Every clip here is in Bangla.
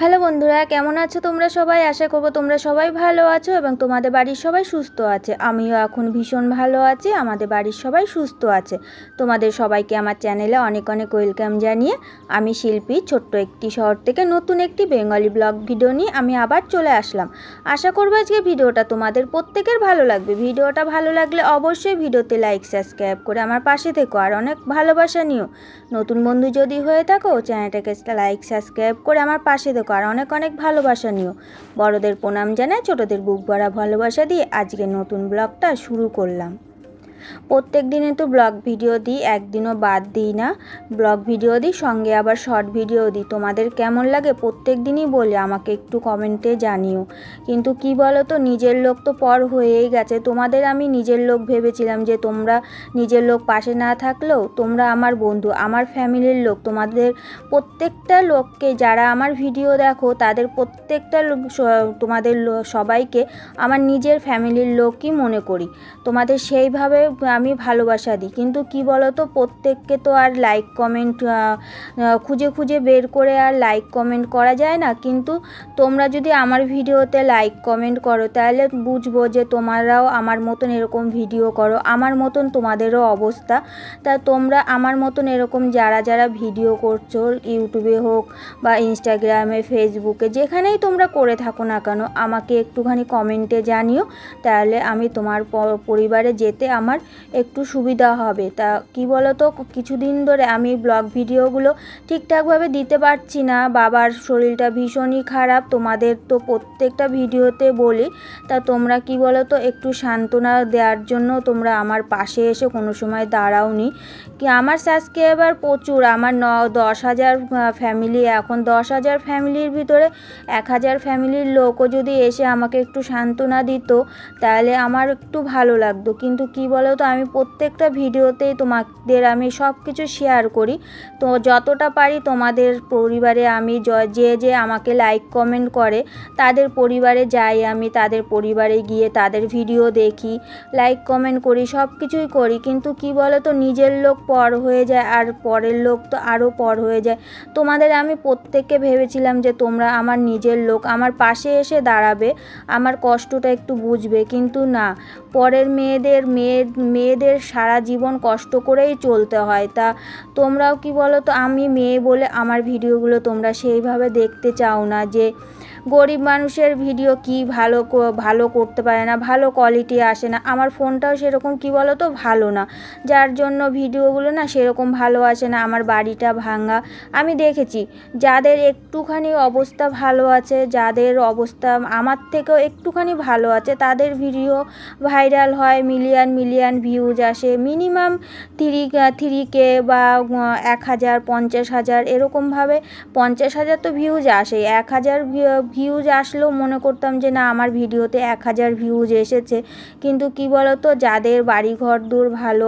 হ্যালো বন্ধুরা, কেমন আছো তোমরা সবাই? আশা করবো তোমরা সবাই ভালো আছো এবং তোমাদের বাড়ির সবাই সুস্থ আছে। আমিও এখন ভীষণ ভালো আছি, আমাদের বাড়ির সবাই সুস্থ আছে। তোমাদের সবাইকে আমার চ্যানেলে অনেক অনেক ওয়েলকাম জানিয়ে আমি শিল্পী ছোট্ট একটি শহর থেকে নতুন একটি বেঙ্গলি ব্লগ ভিডিও নিয়ে আমি আবার চলে আসলাম। আশা করবো আজকে ভিডিওটা তোমাদের প্রত্যেকের ভালো লাগবে। ভিডিওটা ভালো লাগলে অবশ্যই ভিডিওতে লাইক সাবস্ক্রাইব করে আমার পাশে থেকো আর অনেক ভালোবাসা নিও। নতুন বন্ধু যদি হয়ে থাকো চ্যানেলটাকে লাইক সাবস্ক্রাইব করে আমার পাশে দেখো আর অনেক অনেক ভালোবাসা নিও। বড়দের প্রণাম জানাই, ছোটদের বুক ভরা ভালোবাসা দিয়ে আজকে নতুন ব্লগটা শুরু করলাম। প্রত্যেক দিনে তো ব্লগ ভিডিও দিই, একদিনও বাদ দিই না। ব্লগ ভিডিও দিই, সঙ্গে আবার শর্ট ভিডিও দিই। তোমাদের কেমন লাগে প্রত্যেক দিনই বলে আমাকে একটু কমেন্টে জানিও। কিন্তু কি বলো তো, নিজের লোক তো পর হয়েই গেছে। তোমাদের আমি নিজের লোক ভেবেছিলাম, যে তোমরা নিজের লোক পাশে না থাকলেও তোমরা আমার বন্ধু, আমার ফ্যামিলির লোক। তোমাদের প্রত্যেকটা লোককে, যারা আমার ভিডিও দেখো তাদের প্রত্যেকটা তোমাদের সবাইকে আমার নিজের ফ্যামিলির লোকই মনে করি। তোমাদের সেইভাবে আমি ভালোবাসা দিই। কিন্তু কি বলো তো, প্রত্যেককে তো আর লাইক কমেন্ট খুঁজে খুঁজে বের করে আর লাইক কমেন্ট করা যায় না। কিন্তু তোমরা যদি আমার ভিডিওতে লাইক কমেন্ট করো তাহলে বুঝবো যে তোমরাও আমার মতন এরকম ভিডিও করো, আমার মতন তোমাদেরও অবস্থা। তা তোমরা আমার মতন এরকম যারা যারা ভিডিও করছো, ইউটিউবে হোক বা ইনস্টাগ্রামে, ফেসবুকে, যেখানেই তোমরা করে থাকো না কেন, আমাকে একটুখানি কমেন্টে জানিও। তাহলে আমি তোমার পরিবারে যেতে আমার একটু সুবিধা হবে। তা কি বলো তো, কিছুদিন ধরে আমি ব্লগ ভিডিওগুলো ঠিকঠাকভাবে দিতে পারছি না। বাবার শরীরটা ভীষণই খারাপ, তোমাদের তো প্রত্যেকটা ভিডিওতে বলি। তা তোমরা কি বলো তো, একটু সান্ত্বনা দেওয়ার জন্য তোমরা আমার পাশে এসে কোনো সময় দাঁড়াওনি। কি আমার সাবস্ক্রাইবার প্রচুর, আমার 10,000 ফ্যামিলি। এখন 10,000 ফ্যামিলির ভিতরে 1,000 ফ্যামিলির লোকও যদি এসে আমাকে একটু সান্ত্বনা দিত তাহলে আমার একটু ভালো লাগতো। কিন্তু কি বলো তো, আমি প্রত্যেকটা ভিডিওতেই তোমাদের আমি সব কিছু শেয়ার করি। তো যতটা পারি তোমাদের পরিবারে আমি যে যে আমাকে লাইক কমেন্ট করে তাদের পরিবারে যাই, আমি তাদের পরিবারে গিয়ে তাদের ভিডিও দেখি, লাইক কমেন্ট করি, সব কিছুই করি। কিন্তু কি বলো তো, নিজের লোক পর হয়ে যায় আর পরের লোক তো আরও পর হয়ে যায়। তোমাদের আমি প্রত্যেককে ভেবেছিলাম যে তোমরা আমার নিজের লোক, আমার পাশে এসে দাঁড়াবে, আমার কষ্টটা একটু বুঝবে। কিন্তু না, পরের মেয়েদের সারা জীবন কষ্ট করেই চলতে হয়। তা তোমরাও কি বলো তো, আমি মেয়ে বলে আমার ভিডিওগুলো তোমরা সেইভাবে দেখতে চাও না, যে গরিব মানুষের ভিডিও কি ভালো করতে পারে না, ভালো কোয়ালিটি আসে না। আমার ফোনটাও সেরকম কি বলো তো ভালো না, যার জন্য ভিডিওগুলো না সেরকম ভালো আসে না। আমার বাড়িটা ভাঙা, আমি দেখেছি যাদের একটুখানি অবস্থা ভালো আছে, যাদের অবস্থা আমার থেকেও একটুখানি ভালো আছে, তাদের ভিডিও ভাইরাল হয়, মিলিয়ন মিলিয়ন ভিউজ আসে। মিনিমাম 3K বা 1,000, 50,000 এরকমভাবে। 50,000 তো ভিউজ আসে, 1,000 ভিউজ আসলেও মনে করতাম যে না, আমার ভিডিওতে 1,000 ভিউজ এসেছে। কিন্তু কি বলো তো, যাদের বাড়িঘর দূর ভালো,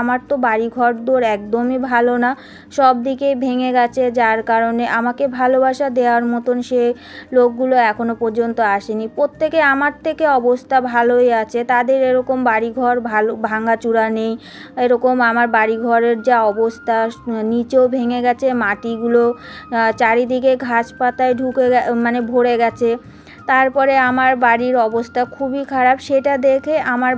আমার তো বাড়িঘর দূর একদমই ভালো না, সব দিকেই ভেঙে গেছে। যার কারণে আমাকে ভালোবাসা দেওয়ার মতন সে লোকগুলো এখনো পর্যন্ত আসেনি। প্রত্যেকে আমার থেকে অবস্থা ভালোই আছে, তাদের এরকম বাড়িঘর ভালো ভাঙাচূড়া নেই। এরকম আমার বাড়িঘরের যা অবস্থা, নিচেও ভেঙে গেছে, মাটিগুলো চারিদিকে ঘাস পাতায় মানে ভরে গেছে। তারপরে আমার বাড়ির অবস্থা খুবই খারাপ। সেটা দেখে আমার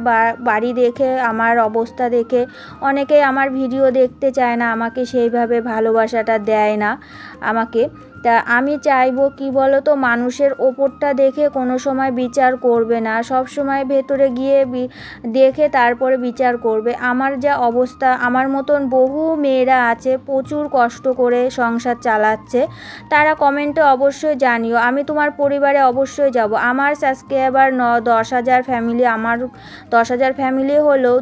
বাড়ি দেখে, আমার অবস্থা দেখে অনেকেই আমার ভিডিও দেখতে চায় না, আমাকে সেইভাবে ভালোবাসাটা দেয় না আমাকে। তা আমি চাইবো কি বলো তো, মানুষের ওপরটা দেখে কোনো সময় বিচার করবে না, সব সময় ভেতরে গিয়ে দেখে তারপরে বিচার করবে। আমার যা অবস্থা, আমার মতন বহু মেয়েরা আছে প্রচুর কষ্ট করে সংসার চালাচ্ছে, তারা কমেন্টে অবশ্যই জানিও। আমি তোমার পরিবারে অবশ্যই যাব। আমার সাবস্ক্রাইবার 10,000 ফ্যামিলি, আমার 10,000 ফ্যামিলি হলেও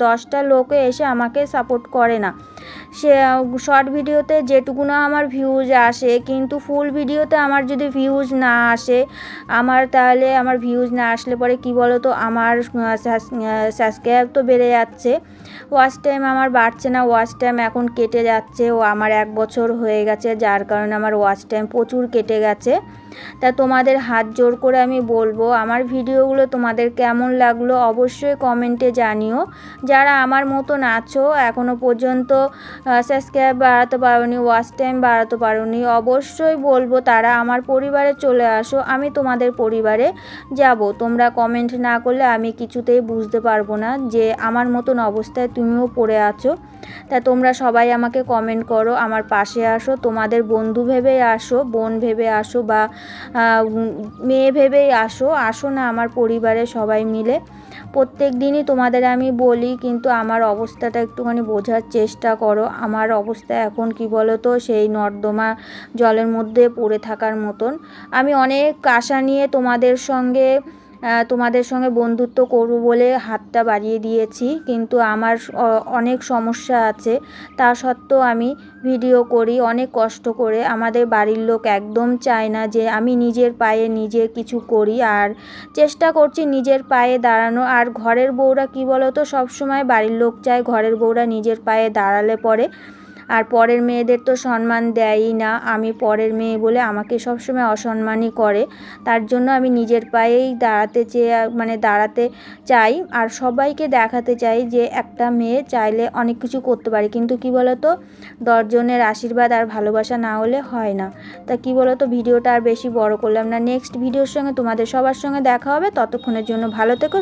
10টা লোকে এসে আমাকে সাপোর্ট করে না। সে শর্ট ভিডিওতে যেটুকুনা আমার ভিউজ আসে, কিন্তু ফুল ভিডিওতে আমার যদি ভিউজ না আসে, তাহলে আমার ভিউজ না আসলে পরে কি বলো তো, আমার সাবস্ক্রাইব তো বেড়ে যাচ্ছে, ওয়াচ টাইম আমার বাড়ছে না, ওয়াচ টাইম এখন কেটে যাচ্ছে। ও আমার 1 বছর হয়ে গেছে, যার কারণে আমার ওয়াচ টাইম প্রচুর কেটে গেছে। তা তোমাদের হাত জোর করে আমি বলবো, আমার ভিডিওগুলো তোমাদের কেমন লাগলো অবশ্যই কমেন্টে জানিও। যারা আমার মতন আছো এখনও পর্যন্ত সাবস্ক্রাইব বাড়াতে পারোনি, ওয়াচ টাইম বাড়াতে পারোনি, অবশ্যই বলবো তারা আমার পরিবারে চলে আসো, আমি তোমাদের পরিবারে যাব। তোমরা কমেন্ট না করলে আমি কিছুতেই বুঝতে পারবো না যে আমার মতন অবস্থায় তুমিও পড়ে আছো। তা তোমরা সবাই আমাকে কমেন্ট করো, আমার পাশে আসো, তোমাদের বন্ধু ভেবেই আসো, বোন ভেবে আসো বা মেয়ে ভেবেই আসো না আমার পরিবারে সবাই মিলে। প্রত্যেক দিনই তোমাদের আমি বলি, কিন্তু আমার অবস্থাটা একটুখানি বোঝার চেষ্টা করো। আমার অবস্থা এখন কি বলো তো, সেই নর্দমা জলের মধ্যে পড়ে থাকার মতন। আমি অনেক আশা নিয়ে তোমাদের সঙ্গে বন্ধুত্ব করব বলে হাতটা বাড়িয়ে দিয়েছি, কিন্তু আমার অনেক সমস্যা আছে। তা সত্ত্বেও আমি ভিডিও করি অনেক কষ্ট করে। আমাদের বাড়ির লোক একদম চায় না যে আমি নিজের পায়ে নিজে কিছু করি, আর চেষ্টা করছি নিজের পায়ে দাঁড়ানো। আর ঘরের বউরা কি বলো তো, সবসময় বাড়ির লোক চায় ঘরের বউরা নিজের পায়ে দাঁড়ালে পরে, আর পরের মেয়েদের তো সম্মান দেয়ই না। আমি পরের মেয়ে বলে আমাকে সবসময় অসম্মানই করে। তার জন্য আমি নিজের পায়েই দাঁড়াতে চাই, আর সবাইকে দেখাতে চাই যে একটা মেয়ে চাইলে অনেক কিছু করতে পারে। কিন্তু কি বলো তো, 10 জনের আশীর্বাদ আর ভালোবাসা না হলে হয় না। তা কি বলো তো, ভিডিওটা আর বেশি বড় করলাম না। নেক্সট ভিডিওর সঙ্গে তোমাদের সবার সঙ্গে দেখা হবে। ততক্ষণের জন্য ভালো থেকো।